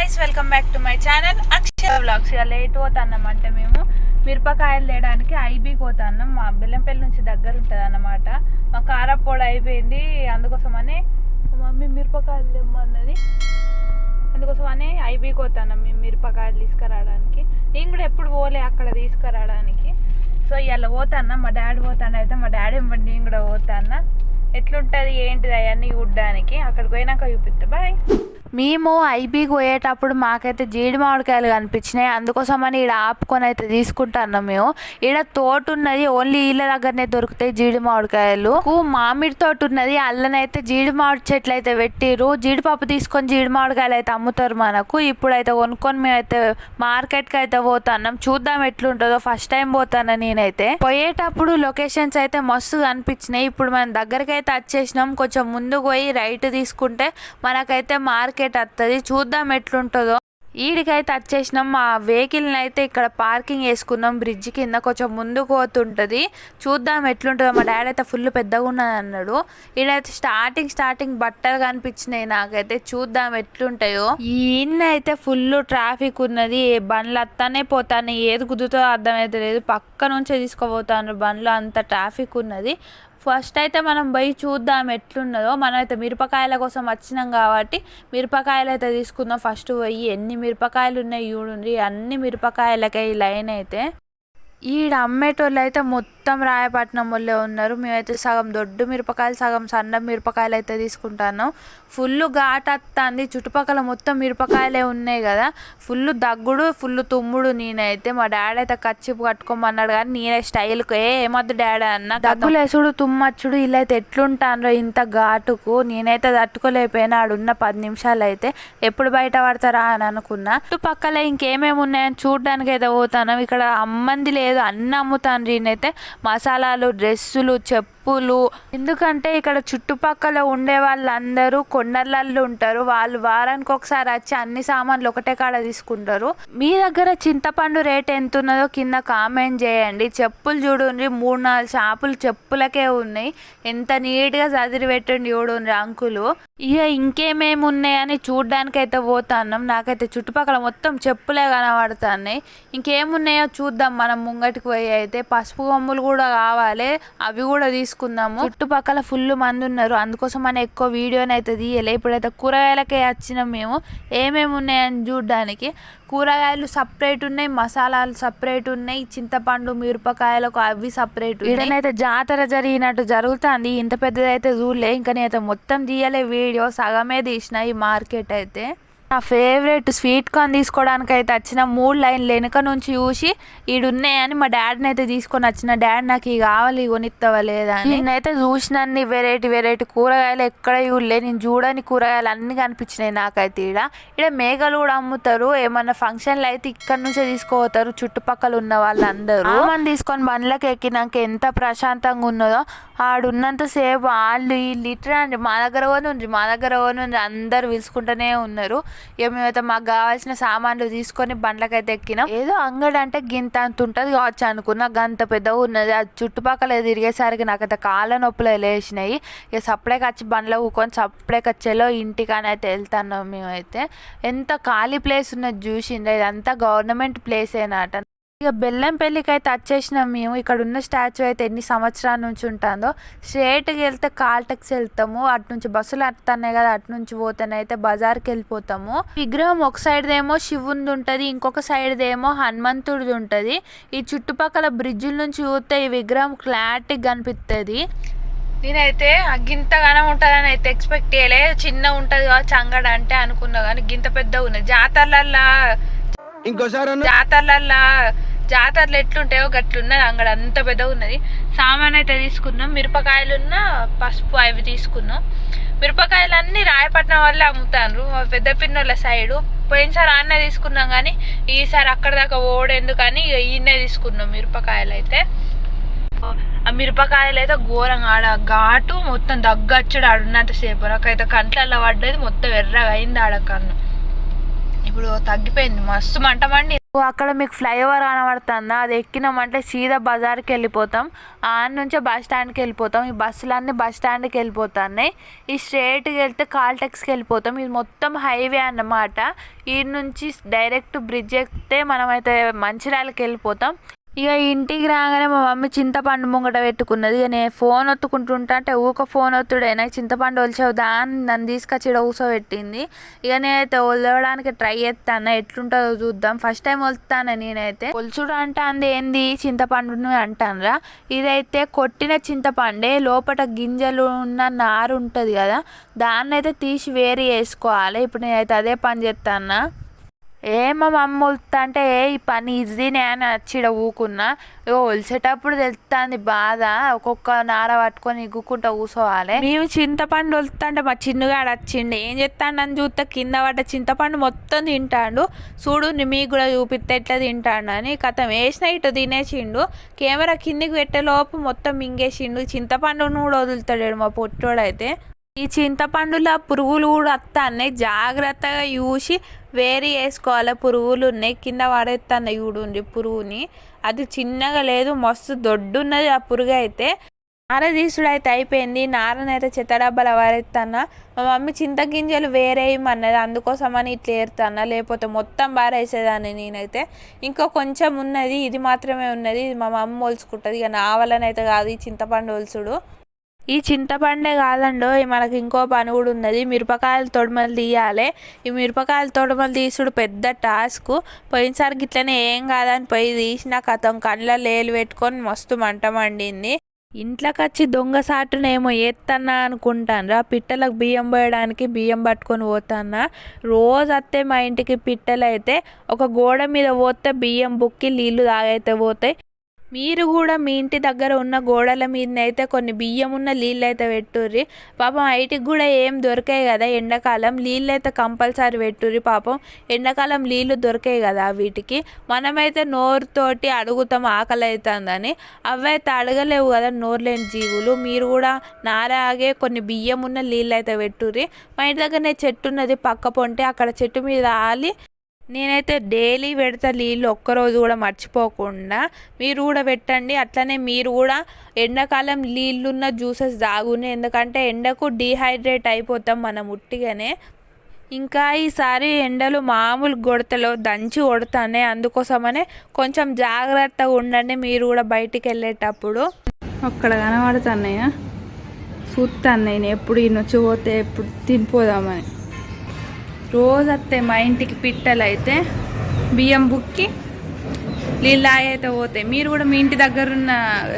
Guys welcome back to my channel Akshara vlogs. ఇక late పోతాన్నమాట మేము మిరపకాయలు తేయడానికి ఐబీకి పోతాన్నాం. మా బెల్లంపల్లి నుంచి దగ్గర ఉంటుంది అన్నమాట. మా కారపొడి అయిపోయింది, అందుకోసమని మమ్మీ మిరపకాయలు తెమ్మన్నది. అందుకోసమని ఐబీకి పోతాన్నాం మేము మిరపకాయలు తీసుకురావడానికి. నేను కూడా ఎప్పుడు పోలే అక్కడ తీసుకురావడానికి. సో ఇలా పోతాన్నా, మా డాడీ పోతాను అయితే మా డాడీ ఇవ్వండి, నేను కూడా పోతాన్నా. ఎట్లుంటుంది ఏంటిది అవన్నీ చూడ్డానికి. అక్కడికి పోయినాక చూపిస్తా. బాయ్. మేము ఐబీకి పోయేటప్పుడు మాకైతే జీడి మామిడికాయలు కనిపించినాయి, అందుకోసమని ఇక్కడ ఆపుకొని అయితే తీసుకుంటున్నాం. మేము ఇక్కడ తోట ఉన్నది, ఓన్లీ ఇళ్ళ దగ్గరనే దొరుకుతాయి జీడి మామిడికాయలు. మామిడి తోట ఉన్నది, అల్లనైతే జీడి మామిడి చెట్లు అయితే పెట్టిరు. జీడిపప్పు తీసుకొని జీడి మామిడికాయలు అయితే అమ్ముతారు మనకు. ఇప్పుడైతే కొనుక్కొని మేమైతే మార్కెట్కి అయితే పోతున్నాం. చూద్దాం ఎట్లుంటుందో. ఫస్ట్ టైం పోతాను నేనైతే. పోయేటప్పుడు లొకేషన్స్ అయితే మస్తు కనిపించినాయి. ఇప్పుడు మనం దగ్గరికి అయితే వచ్చేసినాం. కొంచెం ముందుకు పోయి రైట్ తీసుకుంటే మనకైతే మార్కెట్ వస్తుంది. చూద్దాం ఎట్లుంటుందో. ఈడికైతే వచ్చేసినాం. మా వెహికల్ని అయితే ఇక్కడ పార్కింగ్ వేసుకున్నాం బ్రిడ్జ్ కింద. కొంచెం ముందుకు పోతుంటుంది, చూద్దాం ఎట్లుంటుందో. మా డాడీ అయితే ఫుల్ పెద్దగా ఉన్నది అన్నాడు. ఈడైతే స్టార్టింగ్ బట్టలు కనిపించినాయి నాకైతే. చూద్దాం ఎట్లుంటాయో. ఈయనైతే ఫుల్ ట్రాఫిక్ ఉన్నది, బండ్లు వస్తానే పోతానే, ఏది కుదురుతుందో అర్థమైతే లేదు. పక్క నుంచే తీసుకుపోతాను బండ్లు, అంత ట్రాఫిక్ ఉన్నది. ఫస్ట్ అయితే మనం పోయి చూద్దాం ఎట్లున్నదో. మనం అయితే మిరపకాయల కోసం వచ్చినాం కాబట్టి మిరపకాయలు అయితే తీసుకుందాం. ఫస్ట్ పోయి ఎన్ని మిరపకాయలు ఉన్నాయి చూడండి, అన్ని మిరపకాయలకే ఈ లైన్ అయితే. ఈడ అమ్మేటోళ్ళు అయితే మొత్తం రాయపట్నం వాళ్ళే ఉన్నారు. మేమైతే సగం దొడ్డు మిరపకాయలు, సగం సన్న మిరపకాయలు అయితే తీసుకుంటాను. ఫుల్ ఘాట్ వస్తుంది, చుట్టుపక్కల మొత్తం మిరపకాయలే ఉన్నాయి కదా. ఫుల్ దగ్గుడు, ఫుల్ తుమ్ముడు. నేనైతే మా డాడీ అయితే కచ్చిపు కట్టుకోమన్నాడు, కానీ నేనే స్టైల్కి ఏమద్దు డాడీ అన్న. దగ్గులేసుడు తుమ్మచ్చుడు ఇలా అయితే ఎట్లుంటాను ఇంత ఘాటుకు. నేనైతే తట్టుకోలేకపోయినా. ఆడున్న 10 నిమిషాలు అయితే ఎప్పుడు బయట పడతారా అని అనుకున్నా. చుట్టుపక్కల ఇంకేమేమి ఉన్నాయని చూడడానికి అయితే పోతాను. ఇక్కడ అమ్మంది లేదు, అన్నీ అమ్ముతాను. నేనైతే మసాలాలు, డ్రెస్సులు, చెప్పులు. ఎందుకంటే ఇక్కడ చుట్టుపక్కల ఉండే వాళ్ళందరూ కొండలల్లో ఉంటారు. వాళ్ళు వారానికి ఒకసారి వచ్చి అన్ని సామాన్లు ఒకటే కాడ తీసుకుంటారు. మీ దగ్గర చింతపండు రేట్ ఎంత ఉన్నదో కింద కామెంట్ చేయండి. చెప్పులు చూడండి, 3-4 షాపులు చెప్పులకే ఉన్నాయి. ఎంత నీట్గా చదిరి పెట్టండి చూడండి అంకులు. ఇక ఇంకేమేమి ఉన్నాయని చూడ్డానికి అయితే పోతాన్నాం. నాకైతే చుట్టుపక్కల మొత్తం చెప్పులే కనబడుతున్నాయి. ఇంకేమున్నాయో చూద్దాం మనం ముంగటికి పోయి. అయితే పసుపు కొమ్ములు కూడా కావాలి, అవి కూడా తీసుకుందాము. చుట్టుపక్కల ఫుల్ మంది ఉన్నారు, అందుకోసం మనం ఎక్కువ వీడియోని అయితే తీయలే. ఇప్పుడైతే కూరగాయలకే వచ్చినాం మేము, ఏమేమి ఉన్నాయని చూడ్డానికి. కూరగాయలు సపరేట్ ఉన్నాయి, మసాలాలు సపరేట్ ఉన్నాయి, చింతపండు మిరపకాయలకు అవి సపరేట్. ఇదనైతే జాతర జరిగినట్టు జరుగుతుంది. ఇంత పెద్దదైతే చూడలే. ఇంకా నేనైతే మొత్తం తీయలే వీడియో, సగమే తీసిన. ఈ మార్కెట్ అయితే నా ఫేవరెట్ స్వీట్ కార్న్ తీసుకోవడానికి అయితే వచ్చిన. 3 లైన్లు వెనుక నుంచి చూసి ఈడున్నాయని మా డాడీని అయితే తీసుకొని వచ్చిన. డాడీ నాకు ఇవి కావాలి, కొనిస్తావా లేదా అని. నేనైతే చూసినన్ని వెరైటీ కూరగాయలు ఎక్కడ చూడలే. నేను చూడని కూరగాయలు అన్ని కనిపించినాయి నాకైతే. ఇక్కడ మేకలు కూడా అమ్ముతారు. ఏమన్నా ఫంక్షన్లు అయితే ఇక్కడ నుంచే తీసుకుపోతారు చుట్టుపక్కల ఉన్న వాళ్ళందరూ. మనం తీసుకొని బండ్లకు ఎక్కినాక ఎంత ప్రశాంతంగా ఉన్నదో. ఆడున్నంతసేపు వాళ్ళు వీళ్ళు ఇట్లా మా దగ్గర కొనుండ్రి అందరు పిలుచుకుంటూనే ఉన్నారు. ఇక మేమైతే మాకు కావాల్సిన సామాన్లు తీసుకొని బండ్లకైతే ఎక్కినాం. ఏదో అంగడి అంటే గింత అంత ఉంటుంది కావచ్చు అనుకున్నా, గంత పెద్దగా ఉన్నది. అది చుట్టుపక్కల తిరిగేసరికి నాకైతే కాళ్ళ నొప్పులు లేచినాయి. ఇక సప్పుడేకి వచ్చి బండ్లో కూకొని సప్పుడేకి వచ్చేలో ఇంటికని అయితే వెళ్తున్నాం. మేమైతే ఎంత ఖాళీ ప్లేస్ ఉన్నది చూసింది. ఇదంతా గవర్నమెంట్ ప్లేసేనట. ఇక బెల్లంపల్లికి అయితే వచ్చేసినాం మేము. ఇక్కడ ఉన్న స్టాచ్యూ అయితే ఎన్ని సంవత్సరాల నుంచి ఉంటుందో. స్ట్రేట్కి వెళ్తే కాల్టెక్స్ వెళ్తాము, అటు నుంచి బస్సులు వస్తున్నాయి కదా, అటు నుంచి పోతేనైతే బజార్కి వెళ్ళిపోతాము. విగ్రహం ఒక సైడ్దేమో శివుంది ఉంటుంది, ఇంకొక సైడ్దేమో హనుమంతుడిది ఉంటుంది. ఈ చుట్టుపక్కల బ్రిడ్జిల నుంచి చూస్తే ఈ విగ్రహం క్లారిటీగా కనిపిస్తుంది. నేనైతే గింతగానం ఉంటుందని అయితే ఎక్స్పెక్ట్ చేయలే. చిన్న ఉంటుంది కావచ్చు అంగడి అంటే అనుకున్నా, కానీ గింత పెద్దగా ఉన్నది. జాతరలు ఎట్లుంటాయో గట్లున్నది అంగడి, అంత పెద్దగా ఉన్నది. సామాన్ అయితే తీసుకున్నాం. మిరపకాయలున్న పసుపు అవి తీసుకున్నాం. మిరపకాయలు అన్నీ రాయపట్నం వల్లే అమ్ముతారు, పెద్ద పిన్నోళ్ళ సైడు. పోయినసారి ఆన్నే తీసుకున్నాం, కానీ ఈసారి అక్కడ దాకా ఓడేందుకని ఈయనే తీసుకున్నాం మిరపకాయలు అయితే. ఆ మిరపకాయలు అయితే ఘోరంగా ఆడ ఘాటు మొత్తం దగ్గచ్చుడు ఆడున్నంతసేపు. నాకైతే కంట్లల్లో పడ్డది, మొత్తం ఎర్రగా అయింది ఆడ కన్ను. ఇప్పుడు తగ్గిపోయింది, మస్తు మంట మండి. అక్కడ మీకు ఫ్లైఓవర్ కనబడుతుందా, అది ఎక్కినామంటే సీదా బజార్కి వెళ్ళిపోతాం. ఆడ నుంచే బస్ స్టాండ్కి వెళ్ళిపోతాం. ఈ బస్సులన్నీ బస్ స్టాండ్కి వెళ్ళిపోతున్నాయి. ఈ స్ట్రేట్కి వెళ్తే కాల్టెక్స్కి వెళ్ళిపోతాం. ఇది మొత్తం హైవే అన్నమాట. ఈ నుంచి డైరెక్ట్ బ్రిడ్జ్ ఎక్కితే మనమైతే మంచిర్యాలకి వెళ్ళిపోతాం. ఇక ఇంటికి రాగానే మా మమ్మీ చింతపండు ముంగట పెట్టుకున్నది. ఇక నేను ఫోన్ ఒత్తుకుంటుంటా అంటే ఫోన్ ఒత్తుడే నాకు చింతపండు ఒలిచేవుదా అని నన్ను తీసుకొచ్చి ఇక్కడ కూర్చోబెట్టింది. ఇక నేనైతే ఒలవడానికి ట్రై చేస్తాను, ఎట్లుంటుందో చూద్దాం. ఫస్ట్ టైం ఒలుతాను నేనైతే. ఒలుచుడు అంటే అంది ఏంది చింతపండును అంటానురా. ఇదైతే కొట్టిన చింతపండే, లోపల గింజలు ఉన్న నారు ఉంటుంది కదా, దాన్ని అయితే తీసి వేరు చేసుకోవాలి. ఇప్పుడు నేనైతే అదే పని చేస్తాను. మా మమ్మ ఒలుతా అంటే ఈ పని ఈజీనే అని వచ్చి ఊకున్నా. ఒలిసేటప్పుడు తెలుస్తుంది బాధ. ఒక్కొక్క నార పట్టుకొని ఇగ్గుకుంటా కూర్చోవాలి. మేము చింతపండు ఒలుతా అంటే మా చిన్నగాడు వచ్చిండు. ఏం చేస్తాడు అని చూస్తే కింద పడ్డ చింతపండు మొత్తం తింటాడు. చూడు మీకు కూడా చూపిస్తే ఎట్లా తింటాడు అని. కథం వేసిన ఇటు తినేసిండు. కెమెరా కిందికి పెట్టేలోపు మొత్తం మింగేసిండు. చింతపండును కూడా వదులుతాడు మా పొట్టోడైతే. ఈ చింతపండులో పురుగులు కూడా వస్తాయి, జాగ్రత్తగా చూసి వేరే వేసుకోవాలి. పురుగులు ఉన్నాయి, కింద పడేస్తాయి చూడండి పురుగుని. అది చిన్నగా లేదు, మస్తు దొడ్డున్నది ఆ పురుగు అయితే. నార తీసుడు అయితే అయిపోయింది. నారనైతే చెత్త డబ్బాలు వారేస్తాను. మా మమ్మీ చింతగింజలు వేరేయమన్నది, అందుకోసమని ఇట్లా ఏరుతాను, లేకపోతే మొత్తం బారేసేదాన్ని నేనైతే. ఇంకా కొంచెం ఉన్నది, ఇది మాత్రమే ఉన్నది. ఇది మా మమ్మీ ఒలుచుకుంటుంది. ఇక నా వల్లనైతే కాదు ఈ చింతపండు ఒలుచుడు. ఈ చింతపండే కాదండో మనకి ఇంకో పని కూడా ఉన్నది. మిరపకాయలు తొడుమలు తీయాలి. ఈ మిరపకాయలు తొడుమలు తీసుడు పెద్ద టాస్క్. పోయినసారికి ఇట్లనే ఏం కాదని పోయి తీసిన కథం కళ్ళ లేలు పెట్టుకొని మస్తు మంట మండింది. ఇంట్లోకి వచ్చి దొంగ సాటునేమో ఏత్తన్నా అనుకుంటాను. పిట్టలకు బియ్యం పోయడానికి బియ్యం పట్టుకొని పోతాన్నా. రోజు వస్తే మా ఇంటికి పిట్టలు అయితే ఒక గోడ మీద పోతే బియ్యం బుక్కి నీళ్ళు తాగైతే పోతాయి. మీరు కూడా మీ ఇంటి దగ్గర ఉన్న గోడల మీదనైతే కొన్ని బియ్యం ఉన్న నీళ్ళు అయితే పెట్టుర్రి. పాపం ఐటికి కూడా ఏం దొరికాయి కదా ఎండాకాలం, నీళ్ళు అయితే కంపల్సరీ పెట్టుర్రి. పాపం ఎండాకాలం నీళ్ళు దొరికాయి కదా వీటికి. మనమైతే నోరుతోటి అడుగుతాం ఆకలి అవుతుందని, అవైతే అడగలేవు కదా నోరు లేని జీవులు. మీరు కూడా నాలాగే కొన్ని బియ్యం ఉన్న నీళ్ళు అయితే పెట్టుర్రి. మా ఇంటి దగ్గరనే చెట్టు ఉన్నది పక్క పొంటే, అక్కడ చెట్టు మీద ఆలి నేనైతే డైలీ పెడతా నీళ్ళు, ఒక్కరోజు కూడా మర్చిపోకుండా. మీరు కూడా పెట్టండి. అట్లనే మీరు కూడా ఎండాకాలం నీళ్ళున్న జ్యూసెస్ తాగునే, ఎందుకంటే ఎండకు డీహైడ్రేట్ అయిపోతాం మనం ఉట్టిగానే. ఇంకా ఈసారి ఎండలు మామూలు కొడతలో దంచి కొడతానే, అందుకోసమనే కొంచెం జాగ్రత్తగా ఉండండి మీరు కూడా బయటికి వెళ్ళేటప్పుడు. అక్కడ కనబడుతున్నాయా చూస్తాను నేను, ఎప్పుడు ఈ నుంచి పోతే ఎప్పుడు తినిపోదామని. రోజు వస్తాయి మా ఇంటికి పిట్టలు అయితే, బియ్యం బుక్కి నీళ్ళు అయితే పోతాయి. మీరు కూడా మీ ఇంటి దగ్గర ఉన్న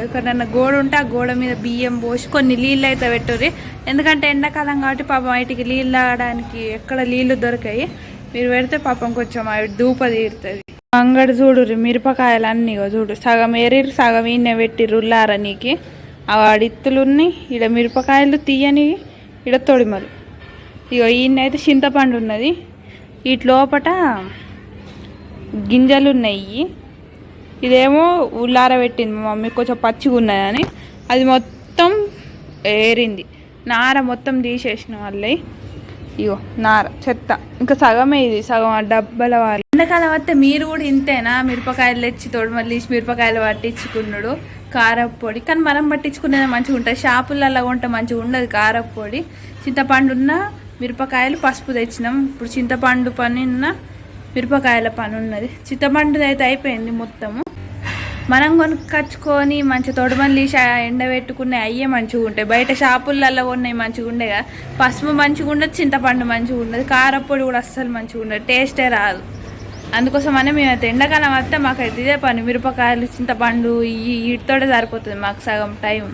ఎక్కడన్నా గోడ ఉంటే ఆ గోడ మీద బియ్యం పోసి కొన్ని నీళ్ళు అయితే పెట్టుర్రి. ఎందుకంటే ఎండాకాలం కాబట్టి పాపం వాటికి నీళ్ళు తాగడానికి ఎక్కడ నీళ్ళు దొరికాయి. మీరు పెడితే పాపం కొంచెం అవి దూప తీరుతుంది. అంగడి చూడుర్రి మిరపకాయలు అన్నీ చూడు, సగం ఏరిర్రు సగం ఈయన పెట్టిర్రు ఉల్లారనీకి. ఆ ఇత్తులున్నాయి ఈడ మిరపకాయలు తీయని, ఈడ తొడిమలు. ఇగో ఈయనైతే చింతపండు ఉన్నది, వీటి లోపట గింజలు ఉన్నాయి. ఇదేమో ఉల్లార పెట్టింది మా మమ్మీ కొంచెం పచ్చిగా ఉన్నదని, అది మొత్తం ఏరింది. నార మొత్తం తీసేసిన వాళ్ళే. ఇగో నార చెత్త, ఇంకా సగమే ఇది, సగం ఆ డబ్బాల వాళ్ళు. ఎండాకాలం వస్తే మీరు కూడా ఇంతేనా? మిరపకాయలు తెచ్చి తోడు తీసి మిరపకాయలు పట్టించుకున్నాడు కారప్పొడి. కానీ మనం పట్టించుకునేది మంచిగా ఉంటుంది, షాపులలో ఉంటే మంచిగా ఉండదు కారప్పొడి. చింతపండు ఉన్న మిరపకాయలు పసుపు తెచ్చినాం. ఇప్పుడు చింతపండు పని ఉన్న మిరపకాయల పని ఉన్నది. చింతపండు అయితే అయిపోయింది మొత్తము. మనం కొనుక్కొచ్చుకొని మంచి తొడమల్లి ఎండబెట్టుకునే అయ్యే మంచిగా ఉంటాయి. బయట షాపులలో ఉన్నాయి మంచిగా ఉండే కదా. పసుపు మంచిగా ఉండదు, చింతపండు మంచిగా ఉండదు, కారప్పొడి కూడా అస్సలు మంచిగా ఉండదు, టేస్టే రాదు. అందుకోసమనే మేమైతే ఎండాకాలం వస్తే మాకైతే ఇదే పని, మిరపకాయలు చింతపండు వీటితోటే సరిపోతుంది మాకు సగం టైం.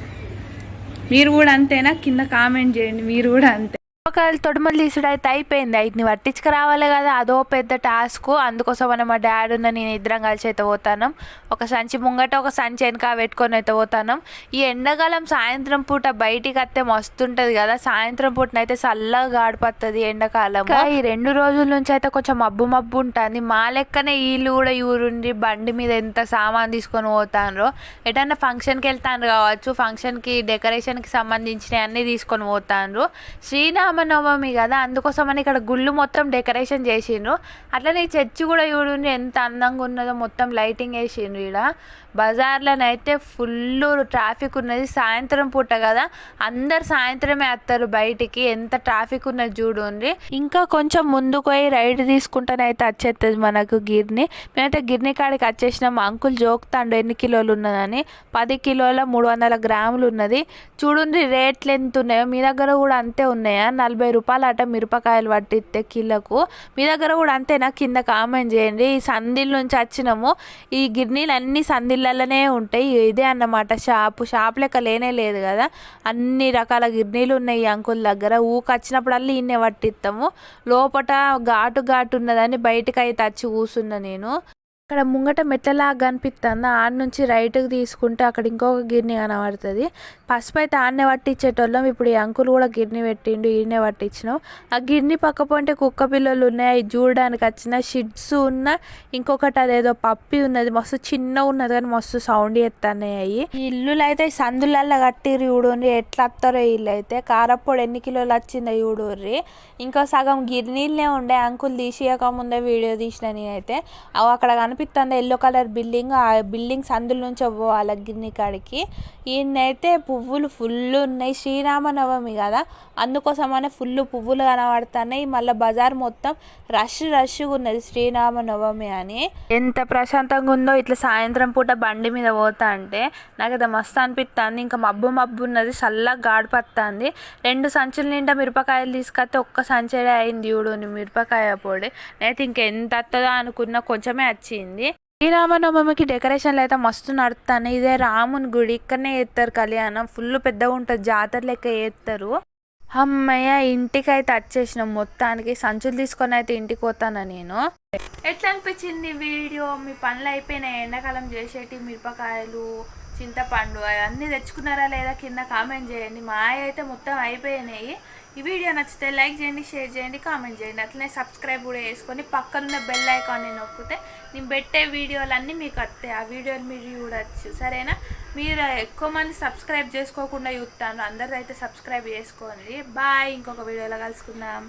మీరు కూడా అంతేనా? కింద కామెంట్ చేయండి మీరు కూడా అంతే. మిరపకాయలు తొడుమలు తీసుడు అయితే అయిపోయింది. వీటిని పట్టించుకు రావాలి కదా, అదో పెద్ద టాస్క్. అందుకోసం మనం మా డాడీ ఉన్న నేను ఇద్దరం కలిసి అయితే పోతాను. ఒక సంచి ముంగట ఒక సంచి వెనక పెట్టుకొని అయితే పోతాను. ఈ ఎండాకాలం సాయంత్రం పూట బయటికి వస్తే మస్తుంటుంది కదా. సాయంత్రం పూటనైతే చల్లగా గాడిపోతుంది ఎండాకాలం. ఈ 2 రోజుల నుంచి అయితే కొంచెం మబ్బు మబ్బు ఉంటుంది. మా లెక్కనే వీళ్ళు కూడా ఊరుండి బండి మీద ఎంత సామాన్ తీసుకొని పోతాను. ఎటన్నా ఫంక్షన్కి వెళ్తాను కావచ్చు, ఫంక్షన్కి డెకరేషన్కి సంబంధించినవి అన్నీ తీసుకొని పోతాను. శ్రీరామ్ శ్రీరామనవమి కదా, అందుకోసమని ఇక్కడ గుళ్ళు మొత్తం డెకరేషన్ చేసిండ్రు. అట్లనే ఈ చర్చి కూడా చూడండి ఎంత అందంగా ఉన్నదో, మొత్తం లైటింగ్ వేసిండ్రు. ఇక్కడ బజార్లోనైతే ఫుల్ ట్రాఫిక్ ఉన్నది. సాయంత్రం పూట కదా, అందరు సాయంత్రమే వస్తారు బయటికి. ఎంత ట్రాఫిక్ ఉన్నది చూడండి. ఇంకా కొంచెం ముందుకు పోయి రైడ్ తీసుకుంటానైతే వచ్చేస్తుంది మనకు గిర్ని. మేమైతే గిర్ని కాడికి వచ్చేసినాం. అంకుల్ జోకుతాండు ఎన్ని కిలోలు ఉన్నదని. 10 కిలోల 300 గ్రాములు ఉన్నది. చూడండి రేట్లు ఎంత ఉన్నాయో. మీ దగ్గర కూడా అంతే ఉన్నాయా? 40 రూపాయలు అట మిరపకాయలు పట్టిస్తే కిలోకు. మీ దగ్గర కూడా అంతేనా? కింద కామెంట్ చేయండి. ఈ సందిల్ నుంచి వచ్చినాము. ఈ గిర్నీలు అన్ని సందిళ్ళలోనే ఉంటాయి. ఇదే అన్నమాట షాప్ లెక్క లేనే లేదు కదా. అన్ని రకాల గిర్నీలు ఉన్నాయి ఈ అంకుల్ దగ్గర. వచ్చినప్పుడల్లా ఈయనే పట్టిస్తాము. లోపట ఘాటు ఉన్నదని బయటకు అయితే వచ్చి కూర్చున్నా నేను. అక్కడ ముంగట మెట్లలాగా కనిపిస్తుంది. ఆడ నుంచి రైట్కి తీసుకుంటే అక్కడ ఇంకొక గిర్ని కనబడుతుంది. పసుపు అయితే ఆడనే పట్టించేటోళ్ళం. ఇప్పుడు ఈ అంకుల్ కూడా గిర్ని పెట్టిండు, ఈయనే పట్టించినాం. ఆ గిర్ని పక్క పోంటే కుక్క పిల్లలు ఉన్నాయి, అవి చూడడానికి వచ్చిన. షిడ్స్ ఉన్న ఇంకొకటి అదేదో పప్పి ఉన్నది, మస్తు చిన్న ఉన్నది కానీ మస్తు సౌండ్ చేస్తున్నాయి అవి. ఈ ఇల్లులు అయితే సందులల్లో కట్టిర్రు చూడండి. ఎట్లా వస్తారో ఇల్లు అయితే. కారప్పొడి ఎన్ని కిలోలు వచ్చిందో చూడుర్రి. ఇంకో సగం గిర్నీలనే ఉండే. అంకుల్ తీసేయక ముందే వీడియో తీసిన నేనైతే. అవి అక్కడ కనిపిస్తుంది ఎల్లో కలర్ బిల్డింగ్. ఆ బిల్డింగ్ సందుల నుంచి పోవాలి గిర్ని కాడికి. ఈయనైతే పువ్వులు ఫుల్ ఉన్నాయి. శ్రీరామనవమి కదా, అందుకోసమనే ఫుల్ పువ్వులు కనబడుతున్నాయి. మళ్ళీ బజార్ మొత్తం రష్గా ఉన్నది శ్రీరామనవమి అని. ఎంత ప్రశాంతంగా ఉందో ఇట్లా సాయంత్రం పూట బండి మీద పోతా అంటే. నాకైతే మస్తు అనిపిస్తుంది. ఇంకా మబ్బు ఉన్నది, చల్లగా గాడిపత్తుంది. 2 సంచుల నిండా మిరపకాయలు తీసుకొస్తే ఒక్క సంచడే అయింది చూడండి మిరపకాయ పొడి. నేనైతే ఇంకెంత వస్తుందో అనుకున్నా, కొంచెమే వచ్చింది. శ్రీరామనవమికి డెకరేషన్లు అయితే మస్తు నడుస్తాను. ఇదే రాముని గుడి, ఇక్కడనే చేస్తారు కళ్యాణం. ఫుల్ పెద్దగా ఉంటుంది, జాతర లెక్క చేస్తారు. అమ్మయ్య ఇంటికి అయితే వచ్చేసినాం. మొత్తానికి సంచులు తీసుకొని అయితే ఇంటికి పోతాను నేను. ఎట్లా అనిపించింది వీడియో? మీ పనులు అయిపోయినాయి? ఎండాకాలం చేసేటి మిరపకాయలు, చింతపండు అవన్నీ తెచ్చుకున్నారా లేదా కింద కామెంట్ చేయండి. మా అయితే మొత్తం అయిపోయినాయి. ఈ వీడియో నచ్చితే లైక్ చేయండి, షేర్ చేయండి, కామెంట్ చేయండి. అట్లనే సబ్స్క్రైబ్ కూడా చేసుకొని పక్కనున్న బెల్ ఐకాన్ని నొక్కితే నేను పెట్టే వీడియోలన్నీ మీకు వస్తాయి. ఆ వీడియోలు మీరు చూడవచ్చు, సరేనా? మీరు ఎక్కువ మంది సబ్స్క్రైబ్ చేసుకోకుండా చూస్తాను. అందరూ అయితే సబ్స్క్రైబ్ చేసుకోండి. బాయ్. ఇంకొక వీడియోలో కలుసుకుందాం.